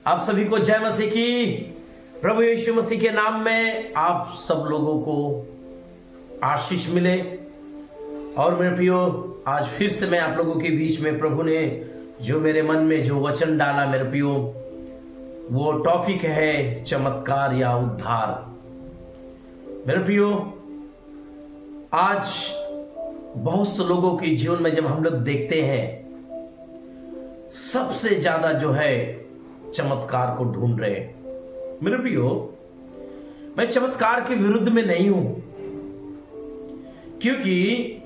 आप सभी को जय मसीह की। प्रभु यीशु मसीह के नाम में आप सब लोगों को आशीष मिले। और मेरे प्रियो, आज फिर से मैं आप लोगों के बीच में प्रभु ने जो मेरे मन में जो वचन डाला मेरे प्रियो, वो टॉपिक है चमत्कार या उद्धार। मेरे प्रियो, आज बहुत से लोगों के जीवन में जब हम लोग देखते हैं, सबसे ज्यादा जो है चमत्कार को ढूंढ रहे हैं। मेरे प्रियो, मैं चमत्कार के विरुद्ध में नहीं हूं, क्योंकि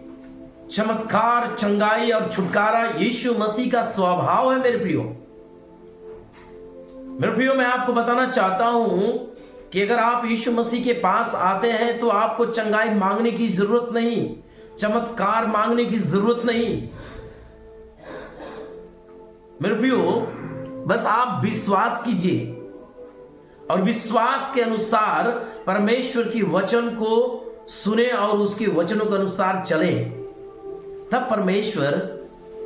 चमत्कार, चंगाई और छुटकारा यीशु मसीह का स्वभाव है। मेरे प्रियो, मैं आपको बताना चाहता हूं कि अगर आप यीशु मसीह के पास आते हैं तो आपको चंगाई मांगने की जरूरत नहीं, चमत्कार मांगने की जरूरत नहीं। मेरे प्रियो, बस आप विश्वास कीजिए और विश्वास के अनुसार परमेश्वर की वचन को सुने और उसके वचनों के अनुसार चले, तब परमेश्वर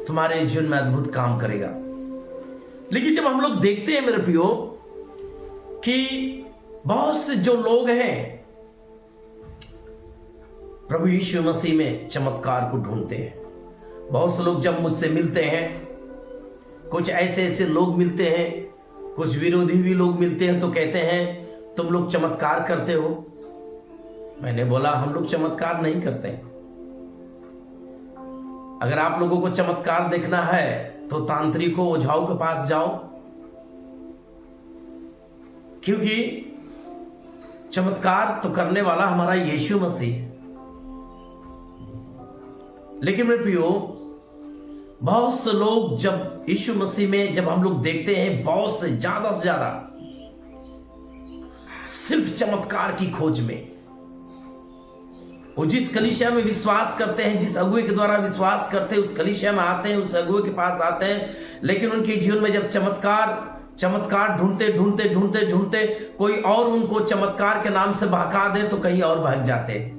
तुम्हारे जीवन में अद्भुत काम करेगा। लेकिन जब हम लोग देखते हैं मेरे प्रियो कि बहुत से जो लोग हैं प्रभु यीशु मसीह में चमत्कार को ढूंढते हैं। बहुत से लोग जब मुझसे मिलते हैं, कुछ ऐसे लोग मिलते हैं, कुछ विरोधी भी लोग मिलते हैं, तो कहते हैं तुम लोग चमत्कार करते हो। मैंने बोला हम लोग चमत्कार नहीं करते हैं। अगर आप लोगों को चमत्कार देखना है तो तांत्रिकों, ओझाओं के पास जाओ, क्योंकि चमत्कार तो करने वाला हमारा यीशु मसीह है। लेकिन मेरे प्रियो, बहुत से लोग जब यीशु मसीह में जब हम लोग देखते हैं, बहुत से ज्यादा सिर्फ चमत्कार की खोज में, वो जिस कलीसिया में विश्वास करते हैं, जिस अगुए के द्वारा विश्वास करते हैं, उस कलीसिया में आते हैं, उस अगुए के पास आते हैं, लेकिन उनके जीवन में जब चमत्कार ढूंढते कोई और उनको चमत्कार के नाम से बहका दे तो कहीं और भाग जाते हैं।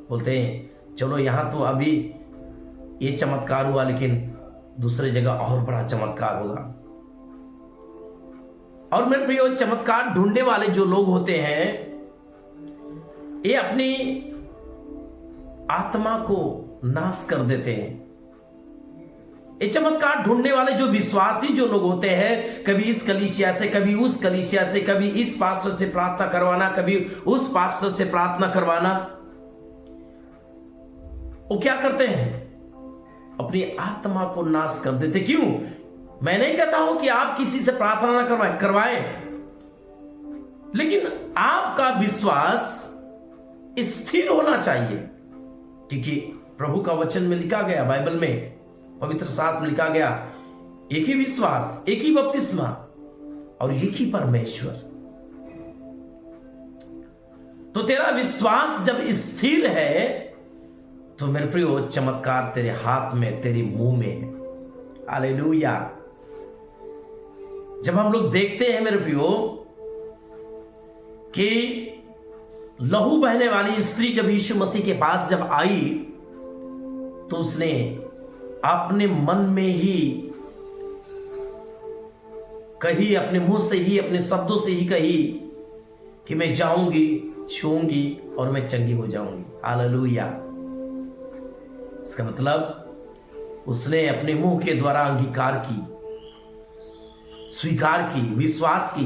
बोलते हैं चलो यहां तो अभी ये चमत्कार हुआ, लेकिन दूसरे जगह और बड़ा चमत्कार होगा। और मेरे प्रियो, चमत्कार ढूंढने वाले जो लोग होते हैं, ये अपनी आत्मा को नाश कर देते हैं। ये चमत्कार ढूंढने वाले जो विश्वासी जो लोग होते हैं, कभी इस कलीसिया से, कभी उस कलीसिया से, कभी इस पास्टर से प्रार्थना करवाना, कभी उस पास्टर से प्रार्थना करवाना, वो क्या करते हैं? अपनी आत्मा को नाश कर देते। क्यों? मैं नहीं कहता हूं कि आप किसी से प्रार्थना ना करवाएं, लेकिन आपका विश्वास स्थिर होना चाहिए, क्योंकि प्रभु का वचन में लिखा गया, बाइबल में, पवित्र शास्त्र में लिखा गया, एक ही विश्वास, एक ही बपतिस्मा और एक ही परमेश्वर। तो तेरा विश्वास जब स्थिर है तो मेरे प्रियो, चमत्कार तेरे हाथ में, तेरे मुंह में है। हालेलुया। जब हम लोग देखते हैं मेरे प्रियो कि लहू बहने वाली स्त्री जब यीशु मसीह के पास जब आई, तो उसने अपने मन में ही कही, अपने मुंह से ही, अपने शब्दों से ही कही कि मैं जाऊंगी, छूंगी और मैं चंगी हो जाऊंगी। हालेलुया। इसका मतलब उसने अपने मुंह के द्वारा अंगीकार की, स्वीकार की, विश्वास की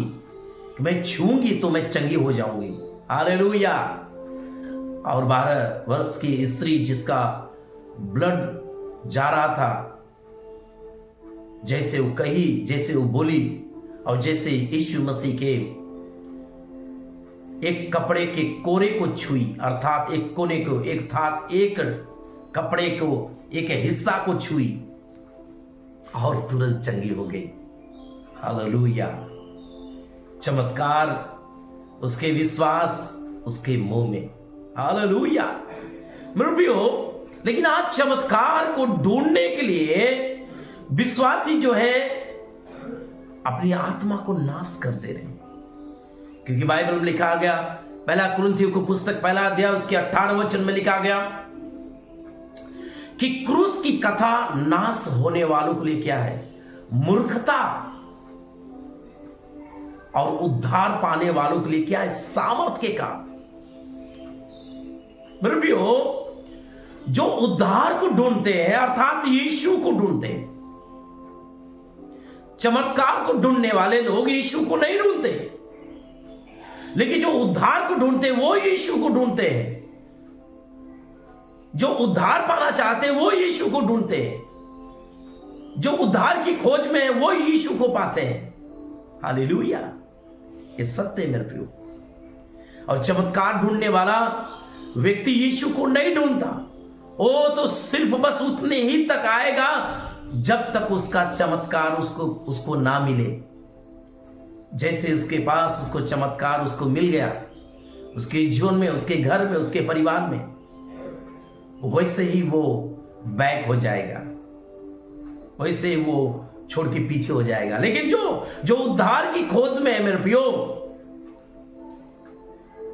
कि मैं छूंगी तो मैं चंगी हो जाऊंगी। हालेलुया। और 12 वर्ष की स्त्री जिसका ब्लड जा रहा था, जैसे वो कही, जैसे वो बोली और जैसे यीशु मसीह के एक कपड़े के कोरे को छुई, अर्थात एक कोने को, एक कपड़े को, एक हिस्सा को छुई और तुरंत चंगी हो गई। हालेलुया। चमत्कार उसके विश्वास, उसके मुंह में। हालेलुया। मेरे प्रियो, लेकिन आज चमत्कार को ढूंढने के लिए विश्वासी जो है अपनी आत्मा को नाश कर दे रहे हैं, क्योंकि बाइबल में लिखा गया, पहला कुरिन्थियों की पुस्तक 1 अध्याय उसके 18 वचन में लिखा गया कि क्रूस की कथा नाश होने वालों के लिए क्या है? मूर्खता। और उद्धार पाने वालों के लिए क्या है? सामर्थ्य के काम। मेरे प्रियो, जो उद्धार को ढूंढते हैं अर्थात यीशु को ढूंढते हैं, चमत्कार को ढूंढने वाले लोग यीशु को नहीं ढूंढते, लेकिन जो उद्धार को ढूंढते हैं वो यीशु को ढूंढते हैं। जो उद्धार पाना चाहते हैं वो यीशु को ढूंढते हैं। जो उद्धार की खोज में है वो यीशु को पाते हैं। हालेलुया, ये सत्य है मेरे प्रियो। और चमत्कार ढूंढने वाला व्यक्ति यीशु को नहीं ढूंढता, वो तो सिर्फ बस उतने ही तक आएगा जब तक उसका चमत्कार उसको ना मिले। जैसे उसके पास उसको चमत्कार उसको मिल गया उसके जीवन में, उसके घर में, उसके परिवार में, वैसे ही वो बैक हो जाएगा, वैसे ही वो छोड़ के पीछे हो जाएगा। लेकिन जो उद्धार की खोज में है मेरे प्रियो,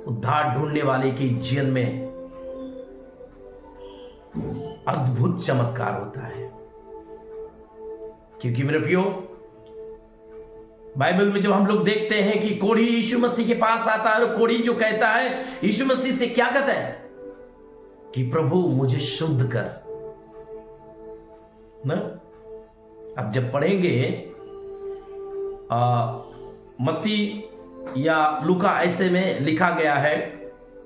उद्धार ढूंढने वाले के जीवन में अद्भुत चमत्कार होता है। क्योंकि मेरे प्रियो, बाइबल में जब हम लोग देखते हैं कि कोढ़ी यीशु मसीह के पास आता है और कोढ़ी जो कहता है यीशु मसीह से, क्या कहता है कि प्रभु मुझे शुद्ध कर ना। अब जब पढ़ेंगे मत्ती या लूका, ऐसे में लिखा गया है,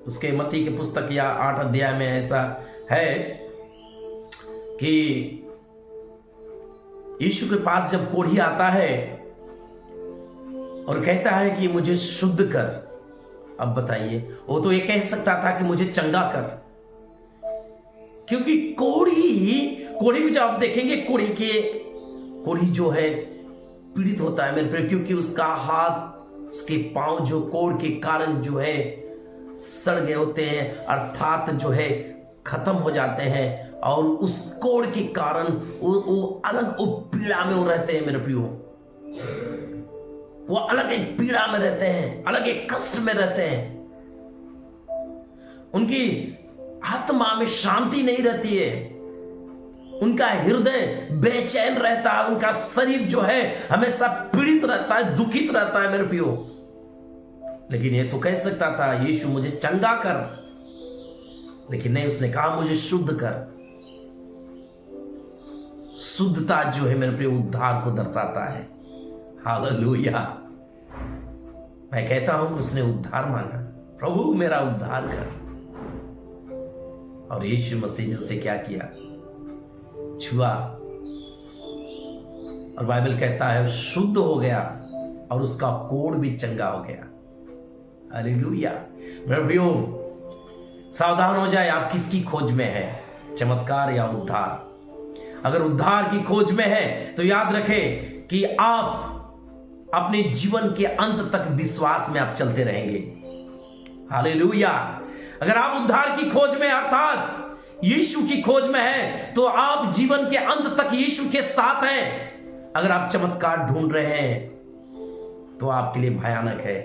उसके मत्ती की पुस्तक या 8 अध्याय में ऐसा है कि यीशु के पास जब कोढ़ी आता है और कहता है कि मुझे शुद्ध कर, अब बताइए, वो तो ये कह सकता था कि मुझे चंगा कर, क्योंकि कोढ़ी को जब आप देखेंगे, कोढ़ी जो है पीड़ित होता है मेरे प्रिय, क्योंकि उसका हाथ, उसके पांव जो कोढ़ के कारण जो है सड़ गए होते हैं, अर्थात जो है खत्म हो जाते हैं, और उस कोढ़ के कारण वो अलग पीड़ा में वो रहते हैं मेरे प्रियो। वो अलग एक पीड़ा में रहते हैं, अलग एक कष्ट में रहते हैं। उनकी आत्मा में शांति नहीं रहती है, उनका हृदय बेचैन रहता है, उनका शरीर जो है हमेशा पीड़ित रहता है, दुखित रहता है मेरे प्रियो। लेकिन ये तो कह सकता था यीशु मुझे चंगा कर, लेकिन नहीं, उसने कहा मुझे शुद्ध कर। शुद्धता जो है मेरे प्रियो उद्धार को दर्शाता है। हालेलुया। मैं कहता हूं उसने उद्धार मांगा, प्रभु मेरा उद्धार कर, और यीशु मसीह ने उसे क्या किया? छुआ, और बाइबल कहता है शुद्ध हो गया और उसका कोढ़ भी चंगा हो गया। हालेलुया। मेरे प्रियो, सावधान हो जाए, आप किसकी खोज में है, चमत्कार या उद्धार? अगर उद्धार की खोज में है तो याद रखें कि आप अपने जीवन के अंत तक विश्वास में आप चलते रहेंगे। हालेलुया। अगर आप उद्धार की खोज में अर्थात यीशु की खोज में है तो आप जीवन के अंत तक यीशु के साथ हैं। अगर आप चमत्कार ढूंढ रहे हैं तो आपके लिए भयानक है।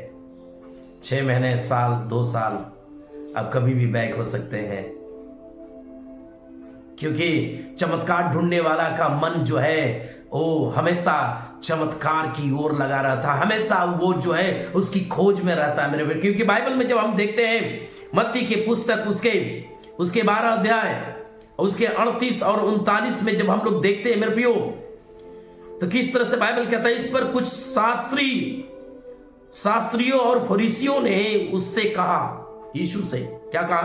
6 महीने, साल, 2 साल, आप कभी भी बैक हो सकते हैं, क्योंकि चमत्कार ढूंढने वाला का मन जो है वो हमेशा चमत्कार की ओर लगा रहता है, हमेशा वो जो है उसकी खोज में रहता है मेरे भाई। क्योंकि बाइबल में जब हम देखते हैं मत्ती की पुस्तक उसके 12 अध्याय, उसके 38 और 39 में जब हम लोग देखते हैं मेरे प्रियो, तो किस तरह से बाइबल कहता है, इस पर कुछ शास्त्रियों और फरीसियों ने उससे कहा, यीशु से क्या कहा?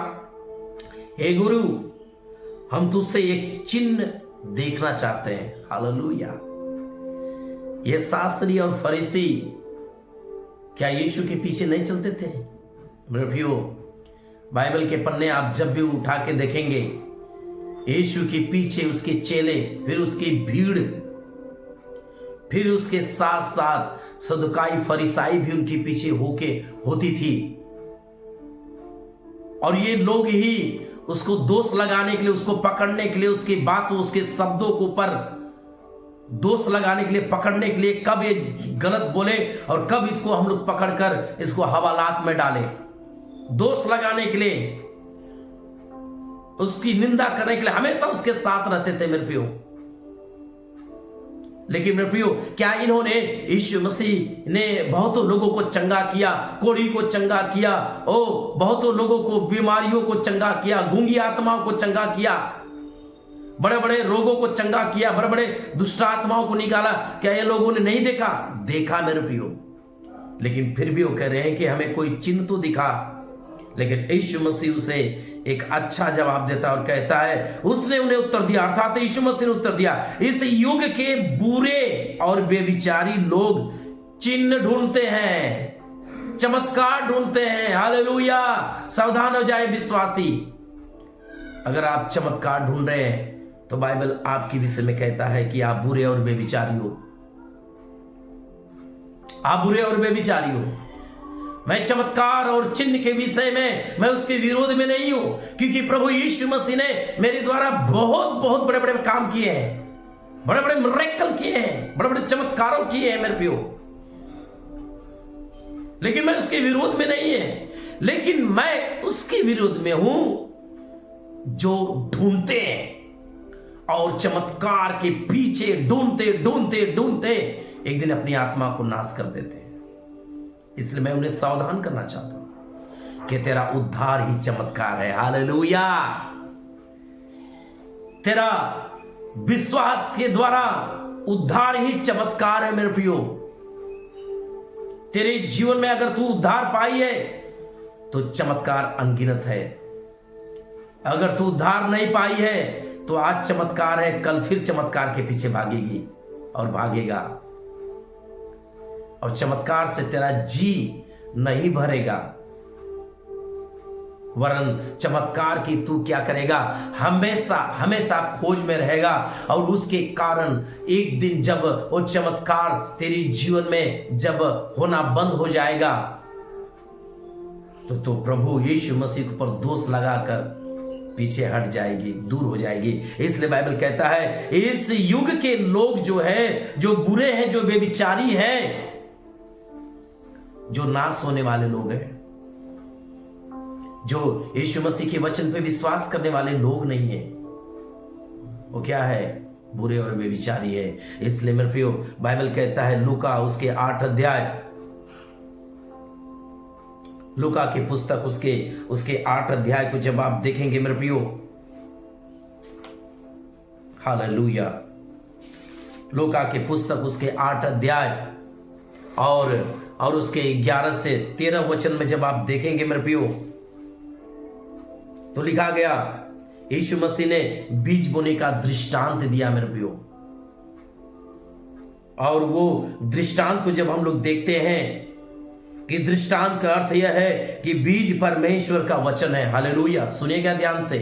हे गुरु, हम तुझसे एक चिन्ह देखना चाहते हैं। हालेलुया। ये शास्त्री और फरीसी क्या यीशु के पीछे नहीं चलते थे? मेरे प्रियो, बाइबल के पन्ने आप जब भी उठा के देखेंगे, यीशु के पीछे उसके चेले, फिर उसकी भीड़, फिर उसके साथ साथ सदुकाई फरीसाई भी उनके पीछे होती थी। और ये लोग ही उसको दोष लगाने के लिए, उसको पकड़ने के लिए, उसकी बातों, उसके शब्दों के ऊपर दोष लगाने के लिए, पकड़ने के लिए, कब ये गलत बोले और कब इसको हम लोग पकड़कर इसको हवालात में डाले, दोष लगाने के लिए, उसकी निंदा करने के लिए हमेशा उसके साथ रहते थे मेरे प्रियो। लेकिन मेरे प्रियो, क्या इन्होंने, यीशु मसीह ने बहुतों लोगों को चंगा किया, कोढ़ी को चंगा किया, बहुतों लोगों को, बीमारियों को चंगा किया, गूंगी आत्माओं को चंगा किया, बड़े बड़े रोगों को चंगा किया, बड़े बड़े दुष्ट आत्माओं को निकाला। क्या ये लोगों ने नहीं देखा? देखा मेरे प्रियो। लेकिन फिर भी वो कह रहे हैं कि हमें कोई चिन्ह तो दिखा। लेकिन यीशु मसीह उसे एक अच्छा जवाब देता और कहता है, उसने उन्हें उत्तर दिया, अर्थात यीशु मसीह ने उत्तर दिया, इस युग के बुरे और बेविचारी लोग चिन्ह ढूंढते हैं, चमत्कार ढूंढते हैं। हालेलुया! सावधान हो जाए विश्वासी, अगर आप चमत्कार ढूंढ रहे हैं तो बाइबल आपके विषय में कहता है कि आप बुरे और बेविचारी हो। आप बुरे और बेविचारी हो। मैं चमत्कार और चिन्ह के विषय में, मैं उसके विरोध में नहीं हूं, क्योंकि प्रभु यीशु मसीह ने मेरे द्वारा बहुत बहुत बड़े बड़े काम किए हैं, बड़े बड़े मिरेकल किए हैं, बड़े बड़े चमत्कारों किए हैं मेरे प्रियो। लेकिन मैं उसके विरोध में नहीं है, लेकिन मैं उसके विरोध में हूं जो ढूंढते हैं और चमत्कार के पीछे ढूंढते ढूंढते ढूंढते एक दिन अपनी आत्मा को नाश कर देते हैं। इसलिए मैं उन्हें सावधान करना चाहता हूं कि तेरा उद्धार ही चमत्कार है। हालेलुया! तेरा विश्वास के द्वारा उद्धार ही चमत्कार है मेरे प्रियो। तेरे जीवन में अगर तू उद्धार पाई है तो चमत्कार अनगिनत है। अगर तू उद्धार नहीं पाई है तो आज चमत्कार है, कल फिर चमत्कार के पीछे भागेगी और भागेगा, और चमत्कार से तेरा जी नहीं भरेगा, वरन चमत्कार की तू क्या करेगा, हमेशा हमेशा खोज में रहेगा। और उसके कारण एक दिन जब वो चमत्कार तेरे जीवन में जब होना बंद हो जाएगा तो प्रभु यीशु मसीह पर दोष लगाकर पीछे हट जाएगी, दूर हो जाएगी। इसलिए बाइबल कहता है इस युग के लोग जो है, जो बुरे हैं, जो बेविचारी हैं, जो नाश होने वाले लोग हैं, जो यीशु मसीह के वचन पे विश्वास करने वाले लोग नहीं है, वो क्या है, बुरे और बेविचारी है। इसलिए मेरे प्रियो, बाइबल कहता है लूका उसके 8 अध्याय, लूका की पुस्तक उसके 8 अध्याय को जब आप देखेंगे मेरे प्रियो, हालेलुया, लूका की पुस्तक उसके 8 अध्याय और उसके 11 से 13 वचन में जब आप देखेंगे मेरे प्रियो, तो लिखा गया यीशु मसीह ने बीज बोने का दृष्टांत दिया मेरे प्रियो। और वो दृष्टांत को जब हम लोग देखते हैं कि दृष्टांत का अर्थ यह है कि बीज परमेश्वर का वचन है। हालेलुया! सुनिएगा ध्यान से,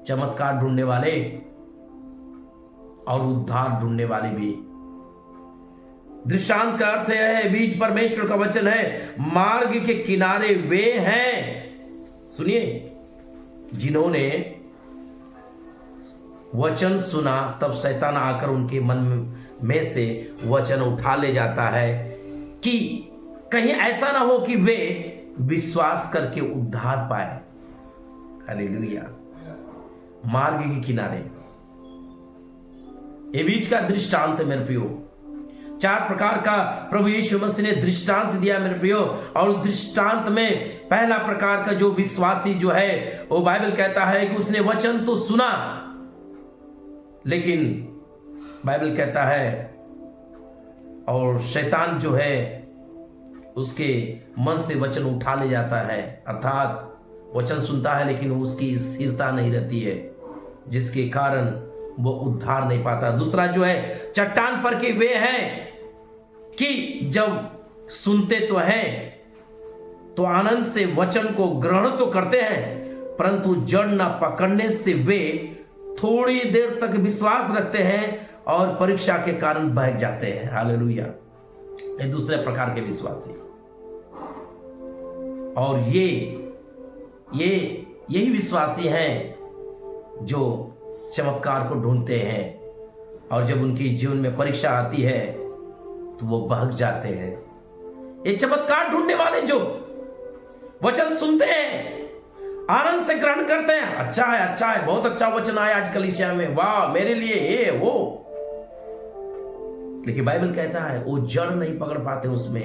चमत्कार ढूंढने वाले और उद्धार ढूंढने वाले भी। दृष्टांत का अर्थ यह है, बीज परमेश्वर का वचन है, मार्ग के किनारे वे हैं, सुनिए, जिन्होंने वचन सुना, तब शैतान आकर उनके मन में से वचन उठा ले जाता है कि कहीं ऐसा ना हो कि वे विश्वास करके उद्धार पाए। हालेलुया! मार्ग के किनारे, ये बीज का दृष्टांत है मेरे प्रियो। 4 प्रकार का प्रभु यीशु मसीह ने दृष्टांत दिया मेरे प्रियो। और दृष्टांत में पहला प्रकार का जो विश्वासी जो है, वो बाइबल कहता है कि उसने वचन तो सुना, लेकिन बाइबल कहता है और शैतान जो है उसके मन से वचन उठा ले जाता है, अर्थात वचन सुनता है लेकिन उसकी स्थिरता नहीं रहती है, जिसके कारण वो उद्धार नहीं पाता। दूसरा जो है, चट्टान पर के वे हैं कि जब सुनते तो हैं तो आनंद से वचन को ग्रहण तो करते हैं, परंतु जड़ न पकड़ने से वे थोड़ी देर तक विश्वास रखते हैं और परीक्षा के कारण बह जाते हैं। हालेलुया! ये दूसरे प्रकार के विश्वासी। और यही विश्वासी हैं जो चमत्कार को ढूंढते हैं, और जब उनके जीवन में परीक्षा आती है तो वो बहक जाते हैं। ये चमत्कार ढूंढने वाले जो वचन सुनते हैं, आनंद से ग्रहण करते हैं, अच्छा है, बहुत अच्छा वचन आया आज कलीसिया में, वाह मेरे लिए ये वो, लेकिन बाइबल कहता है वो जड़ नहीं पकड़ पाते उसमें।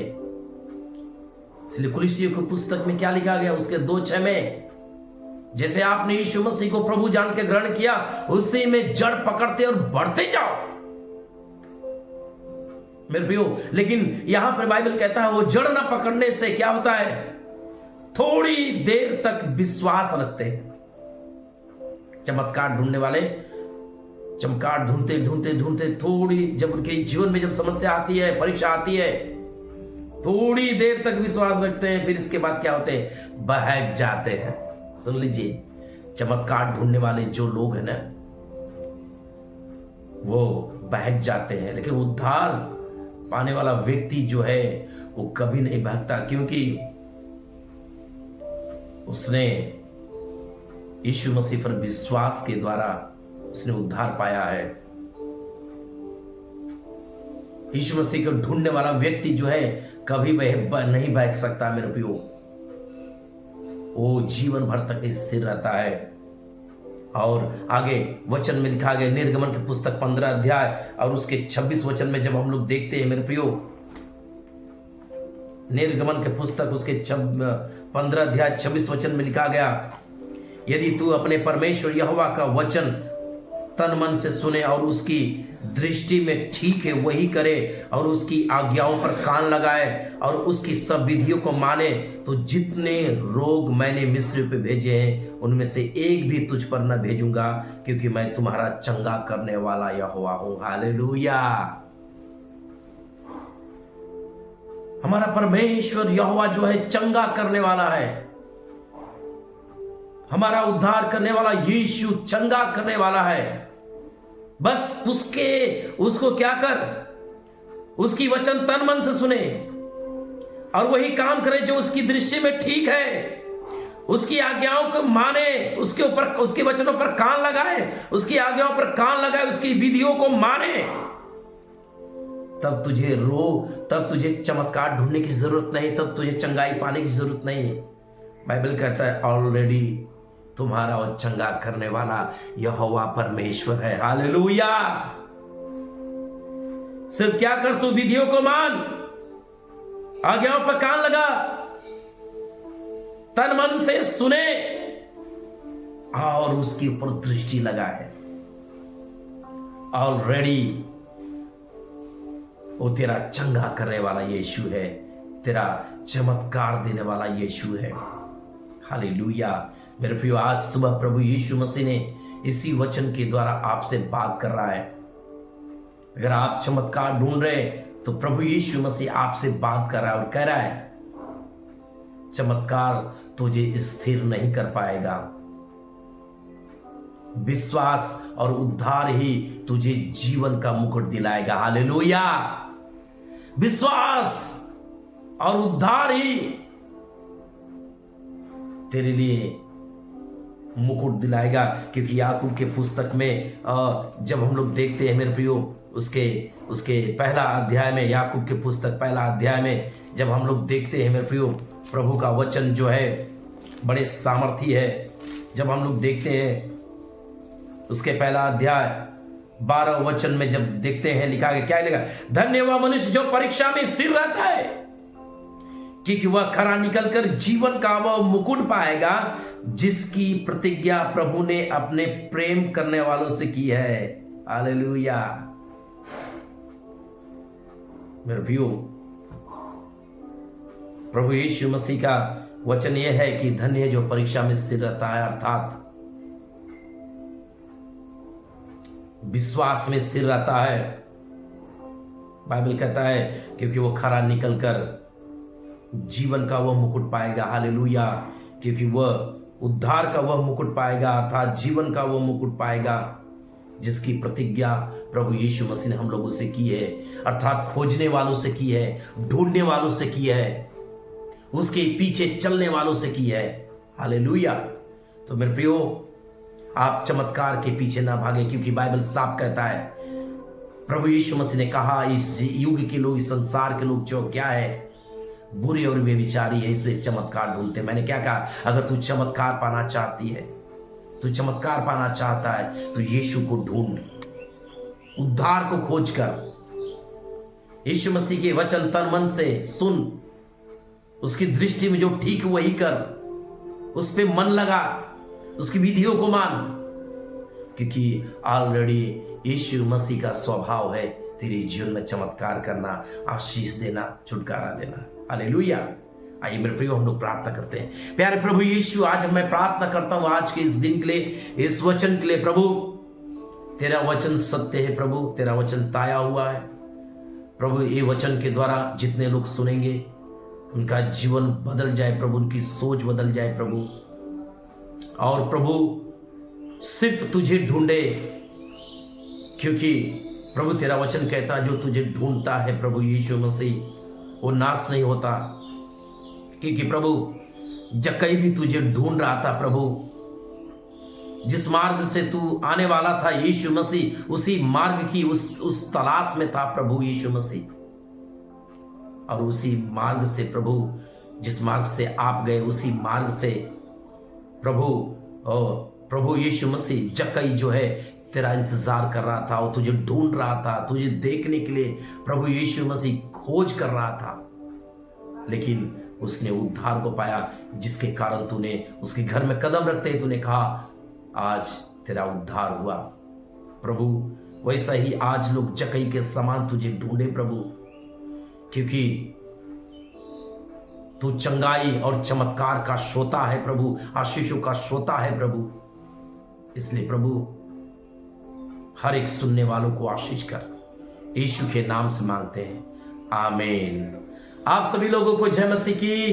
इसलिए कुलुस्सियों की पुस्तक में क्या लिखा गया उसके 2:6 में, जैसे आपने यीशु मसीह को प्रभु जान के ग्रहण किया उसी में जड़ पकड़ते और बढ़ते जाओ मेरे प्रियो। लेकिन यहां पर बाइबल कहता है वो जड़ ना पकड़ने से क्या होता है, थोड़ी देर तक विश्वास रखते हैं। चमत्कार ढूंढने वाले चमत्कार ढूंढते ढूंढते ढूंढते थोड़ी, जब उनके जीवन में जब समस्या आती है, परीक्षा आती है, थोड़ी देर तक विश्वास रखते हैं, फिर इसके बाद क्या होते हैं, बहक जाते हैं। सुन लीजिए, चमत्कार ढूंढने वाले जो लोग हैं ना वो बहक जाते हैं, लेकिन उद्धार पाने वाला व्यक्ति जो है वो कभी नहीं बहकता, क्योंकि उसने यीशु मसीह पर विश्वास के द्वारा उसने उद्धार पाया है। यीशु मसीह को ढूंढने वाला व्यक्ति जो है कभी नहीं बहक सकता मेरे प्रियो, वो जीवन भर तक स्थिर रहता है। और आगे वचन में लिखा गया निर्गमन की पुस्तक 15 अध्याय और उसके 26 वचन में जब हम लोग देखते हैं मेरे प्रियो, निर्गमन के पुस्तक उसके 15 अध्याय 26 वचन में लिखा गया, यदि तू अपने परमेश्वर यहोवा का वचन तन मन से सुने और उसकी दृष्टि में ठीक है वही करे और उसकी आज्ञाओं पर कान लगाए और उसकी सब विधियों को माने, तो जितने रोग मैंने मिस्र पे भेजे हैं उनमें से एक भी तुझ पर न भेजूंगा, क्योंकि मैं तुम्हारा चंगा करने वाला यहोवा हूं। हालेलुया। हमारा परमेश्वर यहोवा जो है चंगा करने वाला है, हमारा उद्धार करने वाला यीशु चंगा करने वाला है। बस उसको क्या कर, उसकी वचन तन मन से सुने और वही काम करे जो उसकी दृष्टि में ठीक है, उसकी आज्ञाओं को माने, उसके वचनों पर कान लगाए, उसकी आज्ञाओं पर कान लगाए, उसकी विधियों को माने, तब तुझे चमत्कार ढूंढने की जरूरत नहीं, तब तुझे चंगाई पाने की जरूरत नहीं। बाइबल कहता है ऑलरेडी तुम्हारा और चंगा करने वाला यहोवा परमेश्वर है। हालेलुया। सिर्फ क्या कर, तू विधियों को मान, आज्ञाओं पर कान लगा, तन मन से सुने और उसके ऊपर दृष्टि लगाए। ऑलरेडी वो तेरा चंगा करने वाला यीशु है, तेरा चमत्कार देने वाला यीशु है। हालेलुया। मेरे प्रियो, आज सुबह प्रभु यीशु मसीह ने इसी वचन के द्वारा आपसे बात कर रहा है। अगर आप चमत्कार ढूंढ रहे तो प्रभु यीशु मसीह आपसे बात कर रहा है और कह रहा है चमत्कार तुझे स्थिर नहीं कर पाएगा, विश्वास और उद्धार ही तुझे जीवन का मुकुट दिलाएगा। हालेलुया। विश्वास और उद्धार ही तेरे लिए मुकुट दिलाएगा, क्योंकि याकूब के पुस्तक में जब हम लोग देखते हैं मेरे प्रियो, उसके पहला अध्याय में, याकूब के पुस्तक पहला अध्याय में जब हम लोग देखते हैं मेरे प्रियो, प्रभु का वचन जो है बड़े सामर्थी है। जब हम लोग देखते हैं उसके पहला अध्याय 12 वचन में जब देखते हैं, लिखा गया, क्या लिखा, धन्य वह मनुष्य जो परीक्षा में स्थिर रहता है, क्योंकि वह खरा निकलकर जीवन का वह मुकुट पाएगा जिसकी प्रतिज्ञा प्रभु ने अपने प्रेम करने वालों से की है। हालेलुया। मेरे भाइयों, प्रभु यीशु मसीह का वचन यह है कि धन्य है जो परीक्षा में स्थिर रहता है, अर्थात विश्वास में स्थिर रहता है। बाइबल कहता है क्योंकि वो खरा निकलकर जीवन का वह मुकुट पाएगा। हालेलुया। क्योंकि वह उद्धार का वह मुकुट पाएगा, अर्थात जीवन का वह मुकुट पाएगा जिसकी प्रतिज्ञा प्रभु यीशु मसीह ने हम लोगों से की है, अर्थात खोजने वालों से की है, ढूंढने वालों से की है, उसके पीछे चलने वालों से की है। हालेलुया। तो मेरे प्रियो, आप चमत्कार के पीछे ना भागे, क्योंकि बाइबल साफ कहता है, प्रभु यीशु मसीह ने कहा इस युग के लोग, इस संसार के लोग जो क्या है, बुरे और बेविचारी है, इसलिए चमत्कार ढूंढते। मैंने क्या कहा, अगर तू चमत्कार पाना चाहती है, तू चमत्कार पाना चाहता है, तो यीशु को ढूंढ, उद्धार को खोज कर, यीशु मसीह के वचन तन मन से सुन, उसकी दृष्टि में जो ठीक वही कर, उस पे मन लगा, उसकी विधियों को मान, क्योंकि ऑलरेडी यीशु मसीह का स्वभाव है तेरे जीवन में चमत्कार करना, आशीष देना, छुटकारा देना। हालेलुया। आइए मेरे प्रियो, हम लोग प्रार्थना करते हैं। प्यारे प्रभु यीशु, आज मैं प्रार्थना करता हूं आज के इस दिन के लिए, इस वचन के लिए। प्रभु तेरा वचन सत्य है, प्रभु तेरा वचन ताया हुआ है। प्रभु ये वचन के द्वारा जितने लोग सुनेंगे उनका जीवन बदल जाए प्रभु, उनकी सोच बदल जाए प्रभु, और प्रभु सिर्फ तुझे ढूंढे, क्योंकि प्रभु तेरा वचन कहता है जो तुझे ढूंढता है प्रभु यीशु मसीह वो नाश नहीं होता। क्योंकि प्रभु जक्कई भी तुझे ढूंढ रहा था प्रभु, जिस मार्ग से तू आने वाला था यीशु मसीह, उसी मार्ग की उस तलाश में था प्रभु यीशु मसीह, और उसी मार्ग से प्रभु, जिस मार्ग से आप गए उसी मार्ग से प्रभु यीशु मसीह जक्कई जो है तेरा इंतजार कर रहा था, वो तुझे ढूंढ रहा था, तुझे देखने के लिए प्रभु यीशु मसीह खोज कर रहा था। लेकिन उसने उद्धार को पाया, जिसके कारण तूने उसके घर में कदम रखते ही तूने कहा आज तेरा उद्धार हुआ। प्रभु वैसा ही आज लोग जक्कई के समान तुझे ढूंढे प्रभु, क्योंकि तू चंगाई और चमत्कार का श्रोता है प्रभु, आशीषों का श्रोता है प्रभु। इसलिए प्रभु हर एक सुनने वालों को आशीष कर, यीशु के नाम से मांगते हैं, आमीन। आप सभी लोगों को जय मसीह की।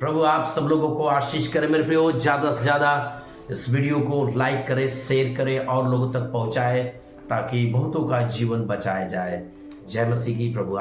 प्रभु आप सब लोगों को आशीष करे मेरे प्रियो। ज्यादा से ज्यादा इस वीडियो को लाइक करें, शेयर करें और लोगों तक पहुंचाए, ताकि बहुतों का जीवन बचाया जाए। जय मसीह की। प्रभु